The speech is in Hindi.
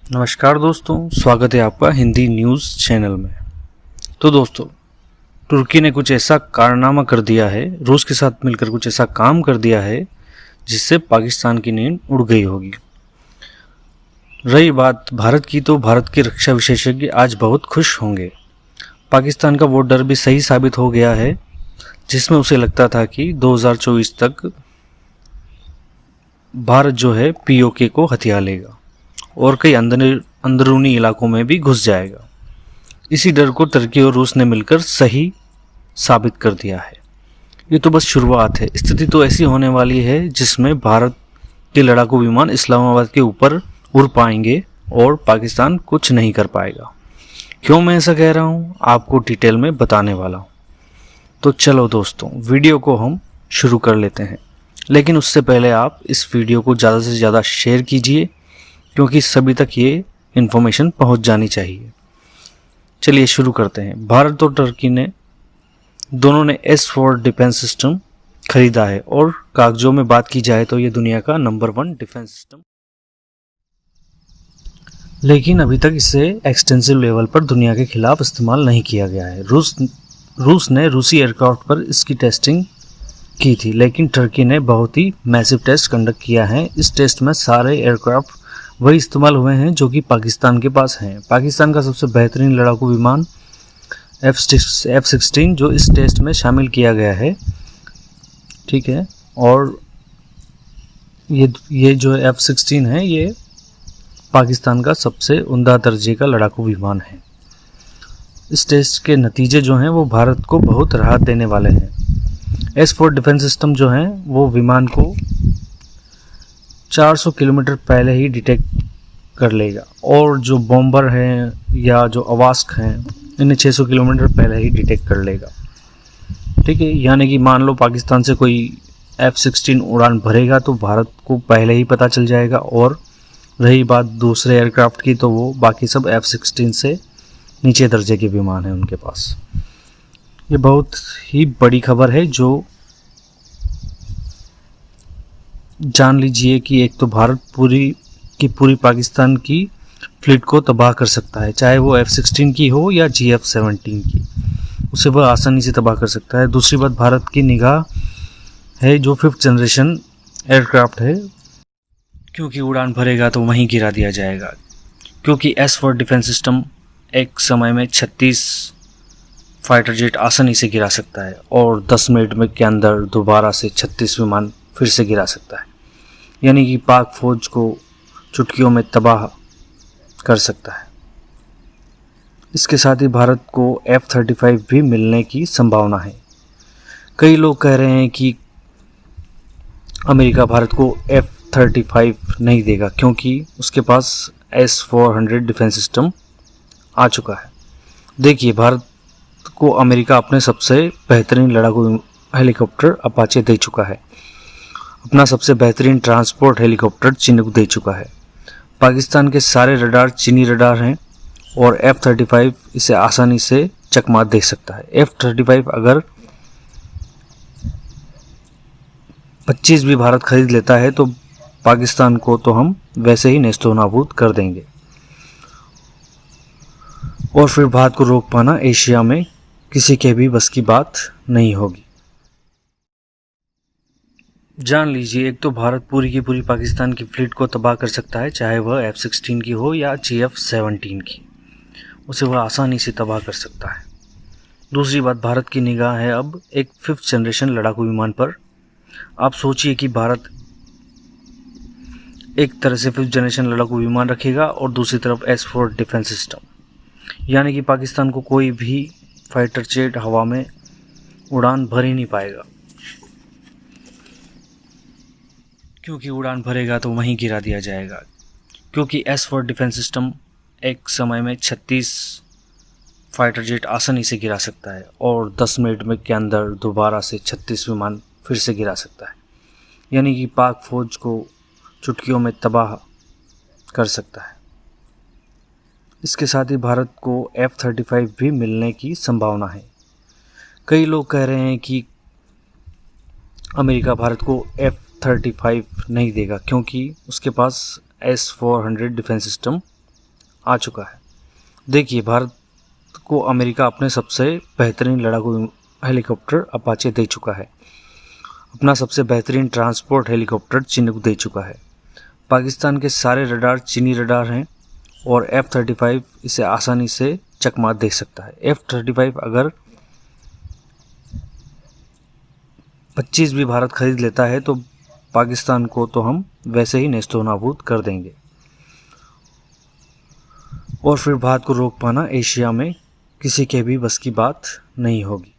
नमस्कार दोस्तों, स्वागत है आपका हिंदी न्यूज़ चैनल में। तो दोस्तों, तुर्की ने कुछ ऐसा कारनामा कर दिया है, रूस के साथ मिलकर कुछ ऐसा काम कर दिया है जिससे पाकिस्तान की नींद उड़ गई होगी। रही बात भारत की, तो भारत के रक्षा विशेषज्ञ आज बहुत खुश होंगे। पाकिस्तान का वो डर भी सही साबित हो गया है जिसमें उसे लगता था कि 2024 तक भारत जो है पीओके को हथिया लेगा और कई अंदरूनी इलाकों में भी घुस जाएगा। इसी डर को तुर्की और रूस ने मिलकर सही साबित कर दिया है। ये तो बस शुरुआत है, स्थिति तो ऐसी होने वाली है जिसमें भारत के लड़ाकू विमान इस्लामाबाद के ऊपर उड़ पाएंगे और पाकिस्तान कुछ नहीं कर पाएगा। क्यों मैं ऐसा कह रहा हूँ, आपको डिटेल में बताने वाला हूँ। तो चलो दोस्तों, वीडियो को हम शुरू कर लेते हैं, लेकिन उससे पहले आप इस वीडियो को ज़्यादा से ज़्यादा शेयर कीजिए क्योंकि सभी तक ये इन्फॉर्मेशन पहुंच जानी चाहिए। चलिए शुरू करते हैं। भारत और तुर्की ने दोनों ने S-4 डिफेंस सिस्टम खरीदा है और कागजों में बात की जाए तो ये दुनिया का नंबर 1 डिफेंस सिस्टम, लेकिन अभी तक इसे एक्सटेंसिव लेवल पर दुनिया के खिलाफ इस्तेमाल नहीं किया गया है। रूस ने रूसी एयरक्राफ्ट पर इसकी टेस्टिंग की थी, लेकिन तुर्की ने बहुत ही मैसिव टेस्ट कंडक्ट किया है। इस टेस्ट में सारे एयरक्राफ्ट वही इस्तेमाल हुए हैं जो कि पाकिस्तान के पास हैं। पाकिस्तान का सबसे बेहतरीन लड़ाकू विमान F-16 जो इस टेस्ट में शामिल किया गया है, ठीक है। और ये जो F-16 है, ये पाकिस्तान का सबसे उम्दा दर्जे का लड़ाकू विमान है। इस टेस्ट के नतीजे जो हैं वो भारत को बहुत राहत देने वाले हैं। S-4 डिफेंस सिस्टम जो है वो विमान को 400 किलोमीटर पहले ही डिटेक्ट कर लेगा और जो बॉम्बर हैं या जो अवास्क हैं इन्हें 600 किलोमीटर पहले ही डिटेक्ट कर लेगा, ठीक है। यानी कि मान लो पाकिस्तान से कोई F-16 उड़ान भरेगा तो भारत को पहले ही पता चल जाएगा। और रही बात दूसरे एयरक्राफ्ट की, तो वो बाकी सब F-16 से नीचे दर्जे के विमान हैं उनके पास। ये बहुत ही बड़ी खबर है जो जान लीजिए कि एक तो भारत पूरी पाकिस्तान की फ्लीट को तबाह कर सकता है, चाहे वो F-16 की हो या GF-17 की, उसे वह आसानी से तबाह कर सकता है। दूसरी बात, भारत की निगाह है जो 5th जनरेशन एयरक्राफ्ट है, क्योंकि उड़ान भरेगा तो वहीं गिरा दिया जाएगा। क्योंकि S-4 डिफेंस सिस्टम एक समय में 36 फाइटर जेट आसानी से गिरा सकता है और 10 मिनट में के अंदर दोबारा से 36 विमान फिर से गिरा सकता है। यानी कि पाक फौज को चुटकियों में तबाह कर सकता है। इसके साथ ही भारत को F-35 भी मिलने की संभावना है। कई लोग कह रहे हैं कि अमेरिका भारत को F-35 नहीं देगा क्योंकि उसके पास S-400 डिफेंस सिस्टम आ चुका है। देखिए, भारत को अमेरिका अपने सबसे बेहतरीन लड़ाकू हेलीकॉप्टर अपाचे दे चुका है, अपना सबसे बेहतरीन ट्रांसपोर्ट हेलीकॉप्टर चिनूक दे चुका है। पाकिस्तान के सारे रडार चीनी रडार हैं और F-35 इसे आसानी से चकमा दे सकता है। F-35 अगर 25 भी भारत खरीद लेता है तो पाकिस्तान को तो हम वैसे ही नेस्तो नाबूद कर देंगे और फिर भारत को रोक पाना एशिया में किसी के भी बस की बात नहीं होगी। जान लीजिए, एक तो भारत पूरी की पूरी पाकिस्तान की फ्लीट को तबाह कर सकता है, चाहे वह F-16 की हो या GF-17 की, उसे वह आसानी से तबाह कर सकता है। दूसरी बात, भारत की निगाह है अब एक 5th जनरेशन लड़ाकू विमान पर। आप सोचिए कि भारत एक तरह से 5th जनरेशन लड़ाकू विमान रखेगा और दूसरी तरफ S-4 डिफेंस सिस्टम, यानी कि पाकिस्तान को कोई भी फाइटर जेट हवा में उड़ान भर ही नहीं पाएगा, क्योंकि उड़ान भरेगा तो वहीं गिरा दिया जाएगा। क्योंकि S-4 डिफेंस सिस्टम एक समय में 36 फाइटर जेट आसानी से गिरा सकता है और 10 मिनट में के अंदर दोबारा से 36 विमान फिर से गिरा सकता है। यानी कि पाक फौज को चुटकियों में तबाह कर सकता है। इसके साथ ही भारत को F-35 भी मिलने की संभावना है। कई लोग कह रहे हैं कि अमेरिका भारत को F-35 नहीं देगा क्योंकि उसके पास S-400 डिफेंस सिस्टम आ चुका है। देखिए, भारत को अमेरिका अपने सबसे बेहतरीन लड़ाकू हेलीकॉप्टर अपाचे दे चुका है। अपना सबसे बेहतरीन ट्रांसपोर्ट हेलीकॉप्टर चिनूक दे चुका है। पाकिस्तान के सारे रडार चीनी रडार हैं और F-35 इसे आसानी से चकमा दे सकता है। F-35 अगर 25 भी भारत खरीद लेता है तो पाकिस्तान को तो हम वैसे ही नेस्तो नाबूद कर देंगे और फिर भारत को रोक पाना एशिया में किसी के भी बस की बात नहीं होगी।